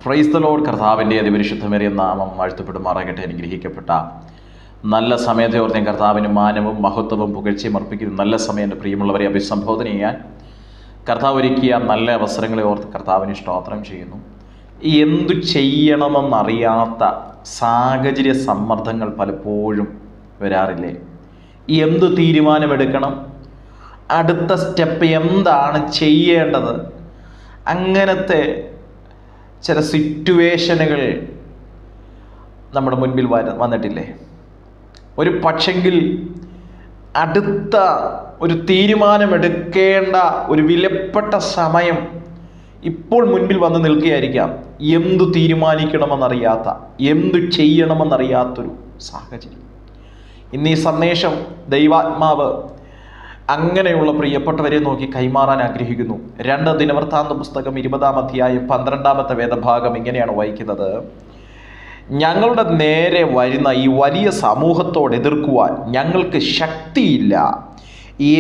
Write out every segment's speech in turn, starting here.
Praise the Lord. കർത്താവിൻ്റെ അതിപരിശുദ്ധമേറിയ നാമം വാഴ്ത്തപ്പെടുമാറാകട്ടെ. അനുഗ്രഹിക്കപ്പെട്ട നല്ല സമയത്തെ ഓർത്ത് കർത്താവിന് മാനവും മഹത്വവും പുകഴ്ചയും അർപ്പിക്കുന്നു. നല്ല സമയം എൻ്റെ പ്രിയമുള്ളവരെ അഭിസംബോധന ചെയ്യാൻ കർത്താവ് ഒരുക്കിയ നല്ല അവസരങ്ങളെ ഓർത്ത് കർത്താവിന് സ്തോത്രം ചെയ്യുന്നു. എന്തു ചെയ്യണമെന്നറിയാത്ത സാഹചര്യ സമ്മർദ്ദങ്ങൾ പലപ്പോഴും വരാറില്ലേ? എന്തു തീരുമാനമെടുക്കണം, അടുത്ത സ്റ്റെപ്പ് എന്താണ് ചെയ്യേണ്ടത്, അങ്ങനത്തെ ചില സിറ്റുവേഷനുകൾ നമ്മുടെ മുൻപിൽ വന്നിട്ടില്ലേ? ഒരു പക്ഷെങ്കിൽ അടുത്ത ഒരു തീരുമാനമെടുക്കേണ്ട ഒരു വിലപ്പെട്ട സമയം ഇപ്പോൾ മുൻപിൽ വന്ന് നിൽക്കുകയായിരിക്കാം. എന്തു തീരുമാനിക്കണമെന്നറിയാത്ത, എന്തു ചെയ്യണമെന്നറിയാത്തൊരു സാഹചര്യം. ഇന്ന് ഈ സന്ദേശം ദൈവാത്മാവ് അങ്ങനെയുള്ള പ്രിയപ്പെട്ടവരെ നോക്കി കൈമാറാൻ ആഗ്രഹിക്കുന്നു. 2 ദിനവൃത്താന്ത പുസ്തകം 20-ാം അധ്യായം 12-ാമത്തെ വേദഭാഗം ഇങ്ങനെയാണ് വായിക്കുന്നത്: ഞങ്ങളുടെ നേരെ വരുന്ന ഈ വലിയ സമൂഹത്തോട് എതിർക്കുവാൻ ഞങ്ങൾക്ക് ശക്തിയില്ല,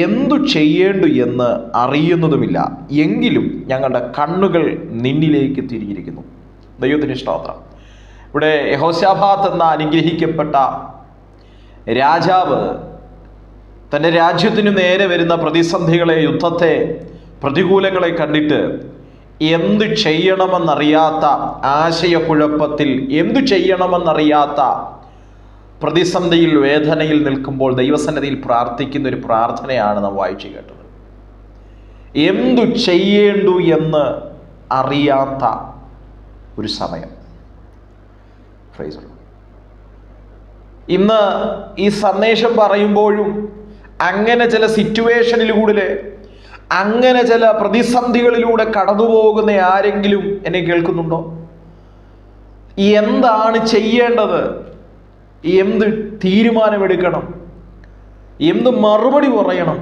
എന്തു ചെയ്യേണ്ടു എന്ന് അറിയുന്നതുമില്ല, എങ്കിലും ഞങ്ങളുടെ കണ്ണുകൾ നിന്നിലേക്ക് തിരിഞ്ഞിരിക്കുന്നു. ദൈവത്തിന് സ്തോത്രം. ഇവിടെ യഹോശാഫാത്ത് എന്ന അനുഗ്രഹിക്കപ്പെട്ട രാജാവ് തൻ്റെ രാജ്യത്തിനു നേരെ വരുന്ന പ്രതിസന്ധികളെ, യുദ്ധത്തെ, പ്രതികൂലങ്ങളെ കണ്ടിട്ട് എന്തു ചെയ്യണമെന്നറിയാത്ത ആശയക്കുഴപ്പത്തിൽ, എന്തു ചെയ്യണമെന്നറിയാത്ത പ്രതിസന്ധിയിൽ, വേദനയിൽ നിൽക്കുമ്പോൾ ദൈവസന്നിധിയിൽ പ്രാർത്ഥിക്കുന്ന ഒരു പ്രാർത്ഥനയാണ് നാം വായിച്ചു കേട്ടത്. എന്തു ചെയ്യേണ്ടു എന്ന് അറിയാത്ത ഒരു സമയം. ഇന്ന് ഈ സന്ദേശം പറയുമ്പോഴും അങ്ങനെ ചില സിറ്റുവേഷനിലൂടെ, അങ്ങനെ ചില പ്രതിസന്ധികളിലൂടെ കടന്നു പോകുന്ന ആരെങ്കിലും എന്നെ കേൾക്കുന്നുണ്ടോ? എന്താണ് ചെയ്യേണ്ടത്, എന്ത് തീരുമാനമെടുക്കണം, എന്ത് മറുപടി പറയണം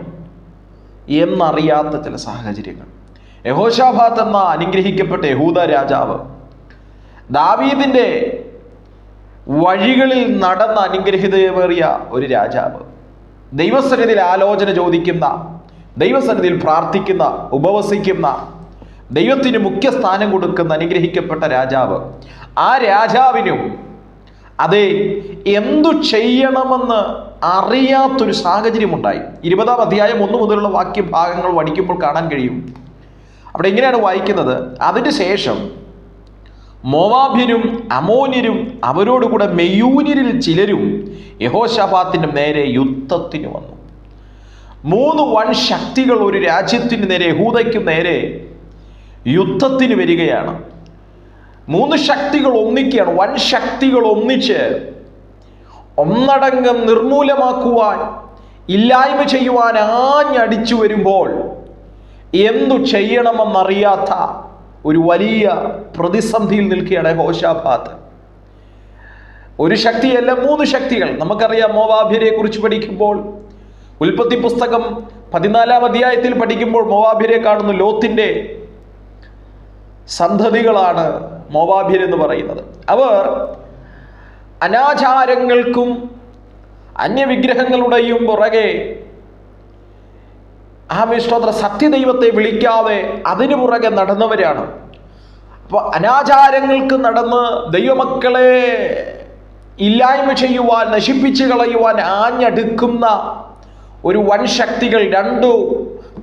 എന്നറിയാത്ത ചില സാഹചര്യങ്ങൾ. യഹോശാഫാത്ത് എന്ന അനുഗ്രഹിക്കപ്പെട്ട യഹൂദ രാജാവ് ദാവീദിന്റെ വഴികളിൽ നടന്ന അനുഗ്രഹിതമേറിയ ഒരു രാജാവ്, ദൈവസന്നിധിയിൽ ആലോചന ചോദിക്കുന്ന, ദൈവസന്നിധിയിൽ പ്രാർത്ഥിക്കുന്ന, ഉപവസിക്കുന്ന, ദൈവത്തിന് മുഖ്യ സ്ഥാനം കൊടുക്കുന്ന അനുഗ്രഹിക്കപ്പെട്ട രാജാവ്. ആ രാജാവിനും അതെ എന്തു ചെയ്യണമെന്ന് അറിയാത്തൊരു സാഹചര്യമുണ്ടായി. 20-ാം അധ്യായം 1 മുതലുള്ള വാക്യഭാഗങ്ങൾ പഠിക്കുമ്പോൾ കാണാൻ കഴിയും. അവിടെ ഇങ്ങനെയാണ് വായിക്കുന്നത്: അതിന് ശേഷം മോവാബ്യരും അമോന്യരും അവരോടുകൂടെ മെയൂന്യരിൽ ചിലരും യഹോശാഫാത്തിന്റെ നേരെ യുദ്ധത്തിന് വന്നു. 3 വൻ ശക്തികൾ ഒരു രാജ്യത്തിന് നേരെ, യഹൂദയ്ക്ക് നേരെ യുദ്ധത്തിന് വരികയാണ്. 3 ശക്തികൾ ഒന്നിക്കുകയാണ്. വൻ ശക്തികൾ ഒന്നിച്ച് ഒന്നടങ്കം നിർമൂലമാക്കുവാൻ, ഇല്ലായ്മ ചെയ്യുവാൻ ആഞ്ഞടിച്ചു വരുമ്പോൾ എന്തു ചെയ്യണമെന്നറിയാത്ത ഒരു വലിയ പ്രതിസന്ധിയിൽ നിൽക്കുകയാണ് യഹോശാഫാത്ത്. ഒരു ശക്തിയല്ല, 3 ശക്തികൾ. നമുക്കറിയാം, മോവാബ്യരെ കുറിച്ച് പഠിക്കുമ്പോൾ, ഉൽപ്പത്തി പുസ്തകം 14-ാം അധ്യായത്തിൽ പഠിക്കുമ്പോൾ മോവാബ്യരെ കാണുന്നു. ലോത്തിന്റെ സന്തതികളാണ് മോവാബ്യർ എന്ന് പറയുന്നത്. അവർ അനാചാരങ്ങൾക്കും അന്യവിഗ്രഹങ്ങളുടെയും പുറകെ, സത്യദൈവത്തെ വിളിക്കാതെ അതിനു പുറകെ നടന്നവരാണ്. അപ്പൊ അനാചാരങ്ങൾക്ക് നടന്ന് ദൈവമക്കളെ ഇല്ലായ്മ ചെയ്യുവാൻ, നശിപ്പിച്ചു കളയുവാൻ ആഞ്ഞടുക്കുന്ന ഒരു വൻ ശക്തികൾ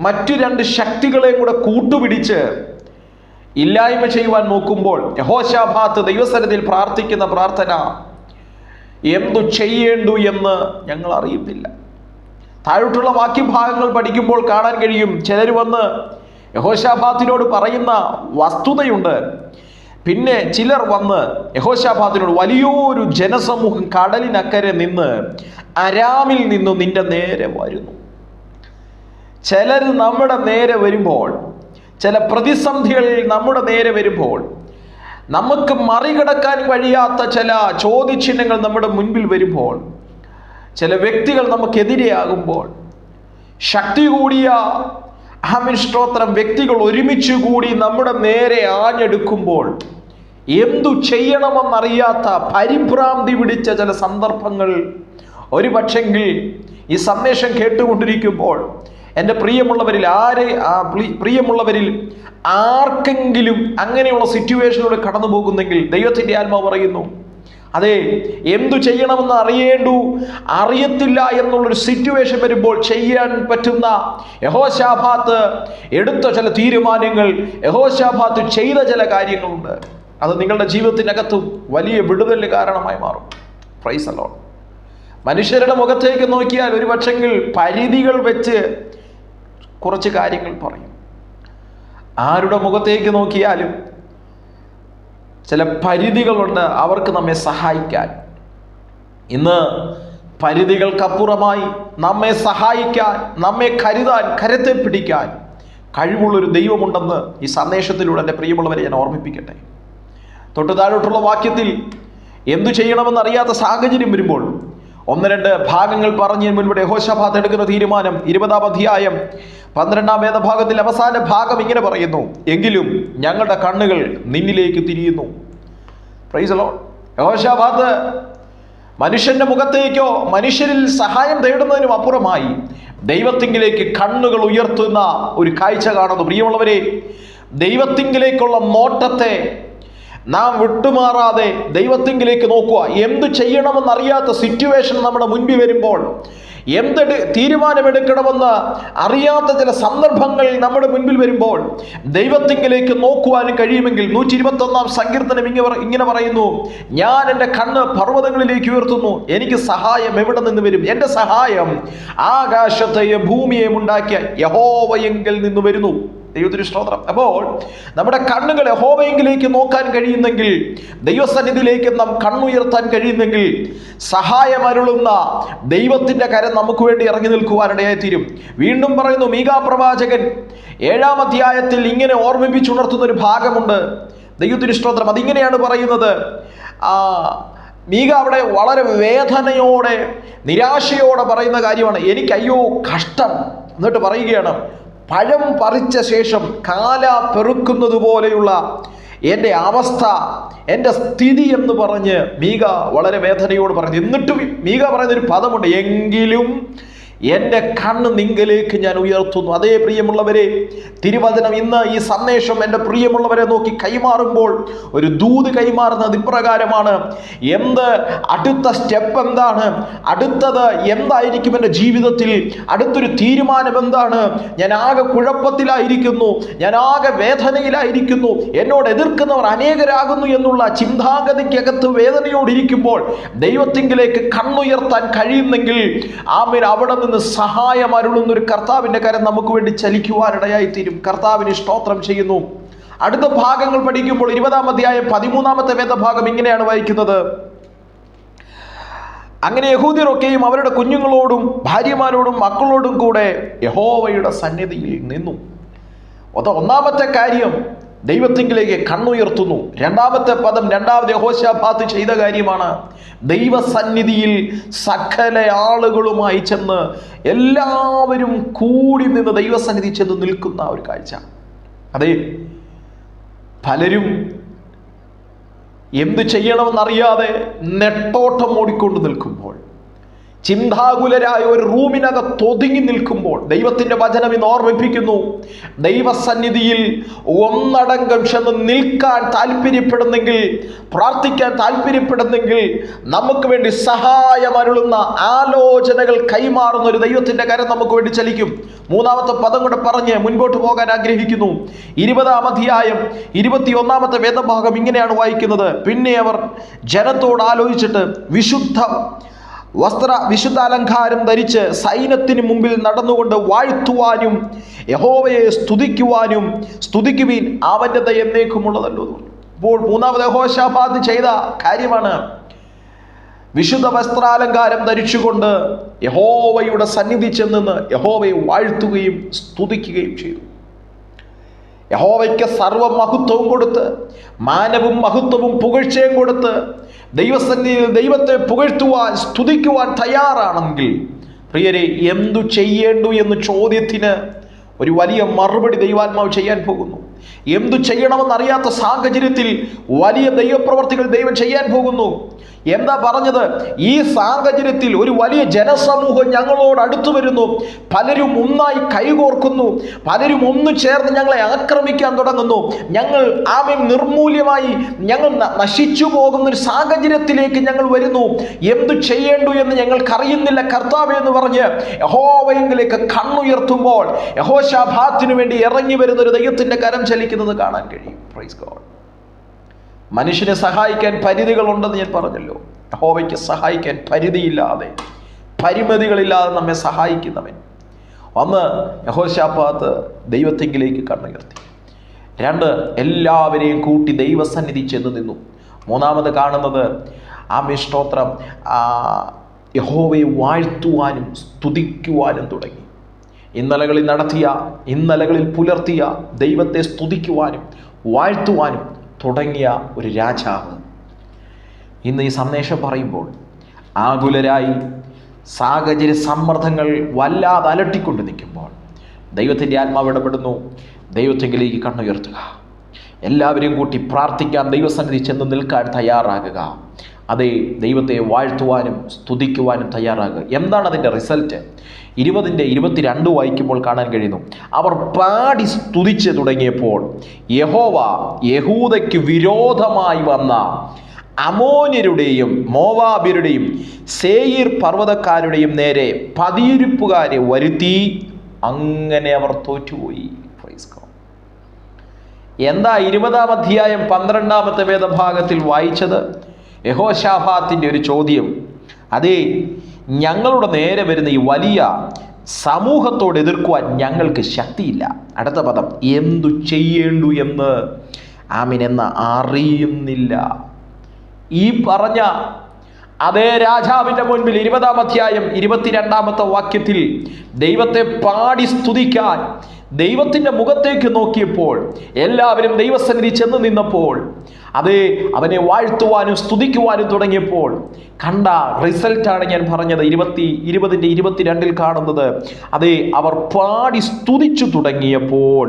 മറ്റു 2 ശക്തികളെയും കൂടെ കൂട്ടുപിടിച്ച് ഇല്ലായ്മ ചെയ്യുവാൻ നോക്കുമ്പോൾ യഹോശാഫാത്ത് ദൈവസന്നിധിയിൽ പ്രാർത്ഥിക്കുന്ന പ്രാർത്ഥന: എന്തു ചെയ്യേണ്ടു എന്ന് ഞങ്ങൾ അറിയുന്നില്ല. താഴോട്ടുള്ള വാക്യഭാഗങ്ങൾ പഠിക്കുമ്പോൾ കാണാൻ കഴിയും, ചിലർ വന്ന് യഹോശാഫാത്തിനോട് പറയുന്ന വസ്തുതയുണ്ട്. പിന്നെ ചിലർ വന്ന് യഹോശാഫാത്തിനോട്, വലിയൊരു ജനസമൂഹം കടലിനക്കരെ നിന്ന് അരാമിൽ നിന്ന് നിന്റെ നേരെ വരുന്നു. ചിലർ നമ്മുടെ നേരെ വരുമ്പോൾ, ചില പ്രതിസന്ധികൾ നമ്മുടെ നേരെ വരുമ്പോൾ, നമുക്ക് മറികടക്കാൻ കഴിയാത്ത ചില ചോദ്യചിഹ്നങ്ങൾ നമ്മുടെ മുൻപിൽ വരുമ്പോൾ, ചില വ്യക്തികൾ നമുക്കെതിരെയാകുമ്പോൾ, ശക്തി കൂടിയ സ്തോത്രം വ്യക്തികൾ ഒരുമിച്ച് കൂടി നമ്മുടെ നേരെ ആഞ്ഞെടുക്കുമ്പോൾ, എന്തു ചെയ്യണമെന്നറിയാത്ത പരിഭ്രാന്തി പിടിച്ച ചില സന്ദർഭങ്ങൾ ഒരു പക്ഷെങ്കിൽ ഈ സന്ദേശം കേട്ടുകൊണ്ടിരിക്കുമ്പോൾ എൻ്റെ പ്രിയമുള്ളവരിൽ ആർക്കെങ്കിലും അങ്ങനെയുള്ള സിറ്റുവേഷനിലൂടെ കടന്നു പോകുന്നെങ്കിൽ ദൈവത്തിൻ്റെ ആത്മാവ് പറയുന്നു, അതെ, എന്തു ചെയ്യണമെന്ന് അറിയത്തില്ല എന്നുള്ളൊരു സിറ്റുവേഷൻ വരുമ്പോൾ ചെയ്യാൻ പറ്റുന്ന യഹോശാഫാത്ത് എടുത്ത ചില തീരുമാനങ്ങൾ, യഹോശാഫാത്ത് ചെയ്ത ചില കാര്യങ്ങളുണ്ട്. അത് നിങ്ങളുടെ ജീവിതത്തിനകത്തും വലിയ വിടുതലിന് കാരണമായി മാറും. Praise the Lord. മനുഷ്യരുടെ മുഖത്തേക്ക് നോക്കിയാൽ ഒരു പക്ഷെങ്കിൽ പരിധികൾ വെച്ച് കുറച്ച് കാര്യങ്ങൾ പറയും. ആരുടെ മുഖത്തേക്ക് നോക്കിയാലും ചില പരിധികളുണ്ട് അവർക്ക് നമ്മെ സഹായിക്കാൻ. ഇന്ന് പരിധികൾക്കപ്പുറമായി നമ്മെ സഹായിക്കാൻ, നമ്മെ കരുതാൻ, കരത്തെ പിടിക്കാൻ കഴിവുള്ളൊരു ദൈവമുണ്ടെന്ന് ഈ സന്ദേശത്തിലൂടെ എൻ്റെ പ്രിയമുള്ളവരെ ഞാൻ ഓർമ്മിപ്പിക്കട്ടെ. തൊട്ട് താഴോട്ടുള്ള വാക്യത്തിൽ എന്തു ചെയ്യണമെന്ന് അറിയാത്ത സാഹചര്യം വരുമ്പോൾ 1-2 ഭാഗങ്ങൾ പറഞ്ഞ് മുൻപ് യഹോശാഫാത്ത് എടുക്കുന്ന തീരുമാനം 20-ാം അധ്യായം 12-ാം വേദഭാഗത്തിൽ അവസാന ഭാഗം ഇങ്ങനെ പറയുന്നു, എങ്കിലും ഞങ്ങളുടെ കണ്ണുകൾ നിന്നിലേക്ക് തിരിയുന്നു. Praise the Lord. യഹോശാഫാത്ത് മനുഷ്യന്റെ മുഖത്തേക്കോ മനുഷ്യരിൽ സഹായം തേടുന്നതിനും അപ്പുറമായി ദൈവത്തിങ്കിലേക്ക് കണ്ണുകൾ ഉയർത്തുന്ന ഒരു കാഴ്ച കാണുന്നു. പ്രിയമുള്ളവരെ, ദൈവത്തിങ്കിലേക്കുള്ള നോട്ടത്തെ നാം വിട്ടുമാറാതെ ദൈവത്തിങ്കിലേക്ക് നോക്കുക. എന്തു ചെയ്യണമെന്നറിയാത്ത സിറ്റുവേഷൻ നമ്മുടെ മുൻപിൽ വരുമ്പോൾ, എന്ത് തീരുമാനമെടുക്കണമെന്ന് അറിയാത്ത ചില സന്ദർഭങ്ങൾ നമ്മുടെ മുൻപിൽ വരുമ്പോൾ ദൈവത്തിങ്കിലേക്ക് നോക്കുവാനും കഴിയുമെങ്കിൽ 121-ാം സങ്കീർത്തനം ഇങ്ങനെ പറയുന്നു, ഞാൻ എൻ്റെ കണ്ണ് പർവ്വതങ്ങളിലേക്ക് ഉയർത്തുന്നു, എനിക്ക് സഹായം എവിടെ നിന്ന് വരും? എൻ്റെ സഹായം ആകാശത്തെയും ഭൂമിയെയും ഉണ്ടാക്കിയ യഹോവയെങ്കിൽ നിന്ന് വരുന്നു. ദൈവത്തിന് സ്തോത്രം. അപ്പോൾ നമ്മുടെ കണ്ണുകൾ യഹോവയെങ്കിലേക്ക് നോക്കാൻ കഴിയുന്നെങ്കിൽ, ദൈവസന്നിധിയിലേക്ക് നാം കണ്ണുയർത്താൻ കഴിയുന്നെങ്കിൽ, സഹായമരുളുന്ന ദൈവത്തിൻ്റെ കരം നമുക്ക് വേണ്ടി ഇറങ്ങി നിൽക്കുവാനിടയായി തീരും. വീണ്ടും പറയുന്നു, മീകാ പ്രവാചകൻ 7-ാം അധ്യായത്തിൽ ഇങ്ങനെ ഓർമ്മിപ്പിച്ചുണർത്തുന്ന ഒരു ഭാഗമുണ്ട്. ദൈവത്തിന് സ്തോത്രം. അതിങ്ങനെയാണ് പറയുന്നത്. മീക അവിടെ വളരെ വേദനയോടെ, നിരാശയോടെ പറയുന്ന കാര്യമാണ്, എനിക്ക് അയ്യോ കഷ്ടം. എന്നിട്ട് പറയുകയാണ്, പഴം പറിച്ച ശേഷം കാല പെറുക്കുന്നത് പോലെയുള്ള എൻ്റെ അവസ്ഥ, എൻ്റെ സ്ഥിതി എന്ന് പറഞ്ഞ് മീക വളരെ വേദനയോട് പറഞ്ഞു. എന്നിട്ടും മീക പറയുന്നൊരു പദമുണ്ട്, എങ്കിലും എൻ്റെ കണ്ണ് നിങ്കലേക്ക് ഞാൻ ഉയർത്തുന്നു. അതേ പ്രിയമുള്ളവരെ, തിരുവചനം ഇന്ന് ഈ സന്ദേശം എൻ്റെ പ്രിയമുള്ളവരെ നോക്കി കൈമാറുമ്പോൾ ഒരു ദൂത് കൈമാറുന്നത് ഇപ്രകാരമാണ്. അടുത്ത സ്റ്റെപ്പ് എന്താണ്? അടുത്തത് എന്തായിരിക്കും എൻ്റെ ജീവിതത്തിൽ? അടുത്തൊരു തീരുമാനം എന്താണ്? ഞാൻ ആകെ കുഴപ്പത്തിലായിരിക്കുന്നു, ഞാൻ ആകെ വേദനയിലായിരിക്കുന്നു, എന്നോട് എതിർക്കുന്നവർ അനേകരാകുന്നു എന്നുള്ള ചിന്താഗതിക്കകത്ത് വേദനയോടിരിക്കുമ്പോൾ ദൈവത്തിങ്കിലേക്ക് കണ്ണുയർത്താൻ കഴിയുന്നെങ്കിൽ ആമേൻ, അവിടെ നിന്ന് സഹായം അരുളുന്നൊരു കർത്താവിൻ്റെ കരം നമുക്ക് വേണ്ടി ചലിക്കുവാനിടയായി തീരും. കർത്താവിന് സ്തോത്രം ചെയ്യുന്നു. അടുത്ത ഭാഗങ്ങൾ പഠിക്കുമ്പോൾ 20-ാം അധ്യായം 13-ാമത്തെ വേദഭാഗം ഇങ്ങനെയാണ് വായിക്കുന്നത്, അങ്ങനെ യഹൂദ്യരൊക്കെയും അവരുടെ കുഞ്ഞുങ്ങളോടും ഭാര്യമാരോടും മക്കളോടും കൂടെ യഹോവയുടെ സന്നിധിയിൽ നിന്നു. ഒന്നാമത്തെ കാര്യം ദൈവത്തിങ്കിലേക്ക് കണ്ണുയർത്തുന്നു. 2-ാമത്തെ പദം രണ്ടാമത് യഹോശാഫാത്ത് ചെയ്ത കാര്യമാണ്. ദൈവസന്നിധിയിൽ സകല ആളുകളുമായി ചെന്ന് എല്ലാവരും കൂടി നിന്ന് ദൈവസന്നിധി ചെന്ന് നിൽക്കുന്ന ഒരു കാഴ്ച. അതെ, പലരും എന്ത് ചെയ്യണമെന്നറിയാതെ നെട്ടോട്ടം ഓടിക്കൊണ്ട് നിൽക്കുമ്പോൾ, ചിന്താകുലരായ ഒരു റൂമിനകത്ത് ഒതുങ്ങി നിൽക്കുമ്പോൾ ദൈവത്തിൻ്റെ വചനം ഇന്ന് ഓർമ്മിപ്പിക്കുന്നു, ദൈവസന്നിധിയിൽ ഒന്നടങ്കം ചെന്ന് നിൽക്കാൻ താല്പര്യപ്പെടുന്നെങ്കിൽ, പ്രാർത്ഥിക്കാൻ താല്പര്യപ്പെടുന്നെങ്കിൽ, നമുക്ക് വേണ്ടി സഹായം അരുളുന്ന ആലോചനകൾ കൈമാറുന്ന ഒരു ദൈവത്തിൻ്റെ കരം നമുക്ക് വേണ്ടി ചലിക്കും. 3-ാമത്തെ പദം കൂടെ പറഞ്ഞ് മുൻപോട്ട് പോകാൻ ആഗ്രഹിക്കുന്നു. 20-ാം അധ്യായം 21-ാമത്തെ വേദഭാഗം ഇങ്ങനെയാണ് വായിക്കുന്നത്, പിന്നെ അവർ ജനത്തോട് ആലോചിച്ചിട്ട് വിശുദ്ധാലങ്കാരം ധരിച്ച് സൈന്യത്തിന് മുമ്പിൽ നടന്നുകൊണ്ട് വാഴ്ത്തുവാനും യഹോവയെ സ്തുതിക്കുവീൻ, അവൻ്റെ ദയ എന്നേക്കുമുള്ളതല്ലോ. അപ്പോൾ 3-ാമത് യഹോശാഫാത്ത് ചെയ്ത കാര്യമാണ്, വിശുദ്ധ വസ്ത്രാലങ്കാരം ധരിച്ചുകൊണ്ട് യഹോവയുടെ സന്നിധി ചെന്ന് യഹോവയെ വാഴ്ത്തുകയും സ്തുതിക്കുകയും ചെയ്തു. യഹോവയ്ക്ക് സർവമഹത്വവും കൊടുത്ത്, മാനവും മഹത്വവും പുകഴ്ചയും കൊടുത്ത് ദൈവസന്നിധിയിൽ ദൈവത്തെ പുകഴ്ത്തുവാൻ സ്തുതിക്കുവാൻ തയ്യാറാണെങ്കിൽ, പ്രിയരെ, എന്തു ചെയ്യേണ്ടു എന്ന ചോദ്യത്തിന് ഒരു വലിയ മറുപടി ദൈവാത്മാവ് ചെയ്യാൻ പോകുന്നു. എന്തു ചെയ്യണമെന്നറിയാത്ത സാഹചര്യത്തിൽ വലിയ ദൈവപ്രവർത്തികൾ ദൈവം ചെയ്യാൻ പോകുന്നു. എന്താ പറഞ്ഞത്? ഈ സാഹചര്യത്തിൽ ഒരു വലിയ ജനസമൂഹം ഞങ്ങളോട് അടുത്തു വരുന്നു, പലരും ഒന്നായി കൈകോർക്കുന്നു, പലരും ഒന്നു ചേർന്ന് ഞങ്ങളെ ആക്രമിക്കാൻ തുടങ്ങുന്നു, ഞങ്ങൾ നിർമൂല്യമായി ഞങ്ങൾ നശിച്ചു പോകുന്ന ഒരു സാഹചര്യത്തിലേക്ക് ഞങ്ങൾ വരുന്നു, എന്തു ചെയ്യേണ്ടു എന്ന് ഞങ്ങൾക്കറിയുന്നില്ല കർത്താവേ എന്ന് പറഞ്ഞ് യഹോവയിലേക്ക് കണ്ണുയർത്തുമ്പോൾ യഹോശാഫാത്തിനു വേണ്ടി ഇറങ്ങി വരുന്ന ഒരു ദൈവത്തിന്റെ കരം ചലിക്കുന്നത് കാണാൻ കഴിയും. Praise God. മനുഷ്യനെ സഹായിക്കാൻ പരിധികളുണ്ടെന്ന് ഞാൻ പറഞ്ഞല്ലോ. യഹോവയ്ക്ക് സഹായിക്കാൻ പരിധിയില്ലാതെ, പരിമിതികളില്ലാതെ നമ്മെ സഹായിക്കുന്നവൻ. ഒന്ന്, യഹോശാഫാത്ത് ദൈവത്തെങ്കിലേക്ക് കണ്ണുയർത്തി. രണ്ട്, എല്ലാവരെയും കൂട്ടി ദൈവസന്നിധി ചെന്ന് നിന്നു. മൂന്നാമത് കാണുന്നത് സ്തോത്രം, യഹോവയെ വാഴ്ത്തുവാനും സ്തുതിക്കുവാനും തുടങ്ങി. ഇന്നലകളിൽ പുലർത്തിയ ദൈവത്തെ സ്തുതിക്കുവാനും വാഴ്ത്തുവാനും തുടങ്ങിയ ഒരു രാജാവ് ഇന്ന് ഈ സന്ദേശം പറയുമ്പോൾ ആകുലരായി സാഹചര്യ സമ്മർദ്ദങ്ങൾ വല്ലാതെ അലട്ടിക്കൊണ്ട് നിൽക്കുമ്പോൾ ദൈവത്തിൻ്റെ ആത്മാവ് ഇടപെടുന്നു. ദൈവത്തെങ്കിലേക്ക് കണ്ണുയർത്തുക. എല്ലാവരെയും കൂട്ടി പ്രാർത്ഥിക്കാൻ ദൈവസന്നിധി ചെന്ന് നിൽക്കാൻ തയ്യാറാകുക. അതേ, ദൈവത്തെ വാഴ്ത്തുവാനും സ്തുതിക്കുവാനും തയ്യാറാകുക. എന്താണ് അതിൻ്റെ റിസൾട്ട്? 20:22 വായിക്കുമ്പോൾ കാണാൻ കഴിയുന്നു. അവർ പാടി സ്തുതിച്ച് തുടങ്ങിയപ്പോൾ യഹോവ യഹൂദയ്ക്ക് വിരോധമായി വന്ന അമോന്യരുടെയും മോവാബ്യരുടെയും സേയീർ പർവ്വതക്കാരുടെയും നേരെ പതിയിരിപ്പുകാരെ വരുത്തി. അങ്ങനെ അവർ തോറ്റുപോയി. എന്താ 20-ാം അധ്യായം 12-ാമത്തെ വേദഭാഗത്തിൽ വായിച്ചത്? യഹോശാഫാത്തിന്റെ ഒരു ചോദ്യം. അതേ, ഞങ്ങളുടെ നേരെ വരുന്ന ഈ വലിയ സമൂഹത്തോട് എതിർക്കുവാൻ ഞങ്ങൾക്ക് ശക്തിയില്ല. അടുത്ത പദം, എന്തു ചെയ്യേണ്ടു എന്ന് ആമീൻ അറിയുന്നില്ല. ഈ പറഞ്ഞ അതേ രാജാവിൻ്റെ മുൻപിൽ 20-ാം അധ്യായം 22-ാമത്തെ വാക്യത്തിൽ ദൈവത്തെ പാടി സ്തുതിക്കാൻ ദൈവത്തിൻ്റെ മുഖത്തേക്ക് നോക്കിയപ്പോൾ, എല്ലാവരും ദൈവസന്നിധി ചെന്ന് നിന്നപ്പോൾ, അതേ അവനെ വാഴ്ത്തുവാനും സ്തുതിക്കുവാനും തുടങ്ങിയപ്പോൾ കണ്ട റിസൾട്ടാണ് ഞാൻ പറഞ്ഞത്. 20:22 കാണുന്നത്. അതേ, അവർ പാടി സ്തുതിച്ചു തുടങ്ങിയപ്പോൾ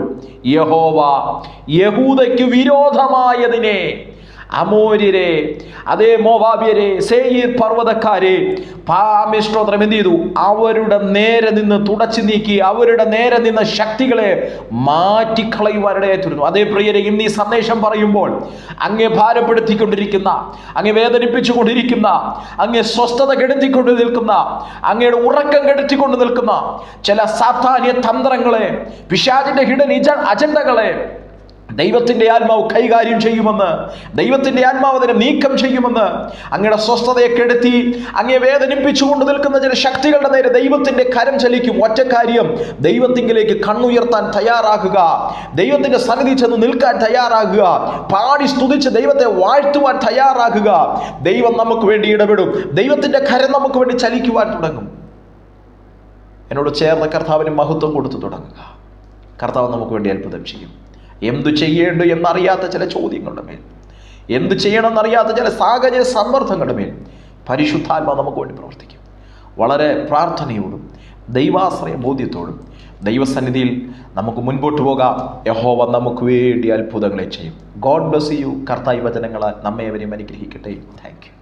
യഹോവ യഹൂദയ്ക്ക് വിരോധമായതിനെ, അമോര്യരെ, അതേ മോവാബ്യരെ, സേയീർ പർവ്വതക്കാരെ സ്തോത്രം എന്ത് ചെയ്തു? അവരുടെ നേരെ നിന്ന് തുടച്ചു നീക്കി, അവരുടെ നേരെ നിന്ന് ശക്തികളെ മാറ്റിക്കളയുവാനിടയായിത്തീർന്നു. അതേ പ്രിയരെ, ഇന്ന് ഈ സന്ദേശം പറയുമ്പോൾ അങ്ങേ ഭാരപ്പെടുത്തിക്കൊണ്ടിരിക്കുന്ന, അങ്ങേ വേദനിപ്പിച്ചുകൊണ്ടിരിക്കുന്ന, അങ്ങേ സ്വസ്ഥത കെടുത്തിക്കൊണ്ട് നിൽക്കുന്ന, അങ്ങയുടെ ഉറക്കം കെടുത്തിക്കൊണ്ട് നിൽക്കുന്ന ചില സാത്താന്യ തന്ത്രങ്ങളെ, പിശാചിന്റെ ഹിഡൻ അജണ്ടകളെ ദൈവത്തിൻ്റെ ആത്മാവ് കൈകാര്യം ചെയ്യുമെന്ന്, ദൈവത്തിൻ്റെ ആത്മാവ് അതിനെ നീക്കം ചെയ്യുമെന്ന്, അങ്ങയുടെ സ്വസ്ഥതയെ കെടുത്തി അങ്ങേ വേദനിപ്പിച്ചുകൊണ്ട് നിൽക്കുന്ന ചില ശക്തികളുടെ നേരെ ദൈവത്തിൻ്റെ കരം ചലിക്കും. ഒറ്റ കാര്യം, ദൈവത്തിങ്കിലേക്ക് കണ്ണുയർത്താൻ തയ്യാറാകുക, ദൈവത്തിൻ്റെ സന്നിധി ചെന്ന് നിൽക്കാൻ തയ്യാറാകുക, പാടി സ്തുതിച്ച് ദൈവത്തെ വാഴ്ത്തുവാൻ തയ്യാറാകുക. ദൈവം നമുക്ക് വേണ്ടി ഇടപെടും. ദൈവത്തിൻ്റെ കരം നമുക്ക് വേണ്ടി ചലിക്കുവാൻ തുടങ്ങും. എന്നോട് ചേർന്ന് കർത്താവിന് മഹത്വം കൊടുത്തു തുടങ്ങുക. കർത്താവ് നമുക്ക് വേണ്ടി അത്ഭുതം ചെയ്യും. എന്തു ചെയ്യേണ്ടു എന്നറിയാത്ത ചില ചോദ്യങ്ങളുടെ മേൽ, എന്തു ചെയ്യണമെന്നറിയാത്ത ചില സാഹചര്യ സമ്മർദ്ദങ്ങളുടെ മേൽ പരിശുദ്ധാത്മാവ് നമുക്ക് വേണ്ടി പ്രവർത്തിക്കും. വളരെ പ്രാർത്ഥനയോടും ദൈവാശ്രയ ബോധ്യത്തോടും ദൈവസന്നിധിയിൽ നമുക്ക് മുൻപോട്ട് പോകാം. യഹോവ നമുക്ക് വേണ്ടി അത്ഭുതങ്ങളെ ചെയ്യും. God bless you. കർത്താവ് വചനങ്ങളാൽ നമ്മെ അവരെയും അനുഗ്രഹിക്കട്ടെ. Thank you.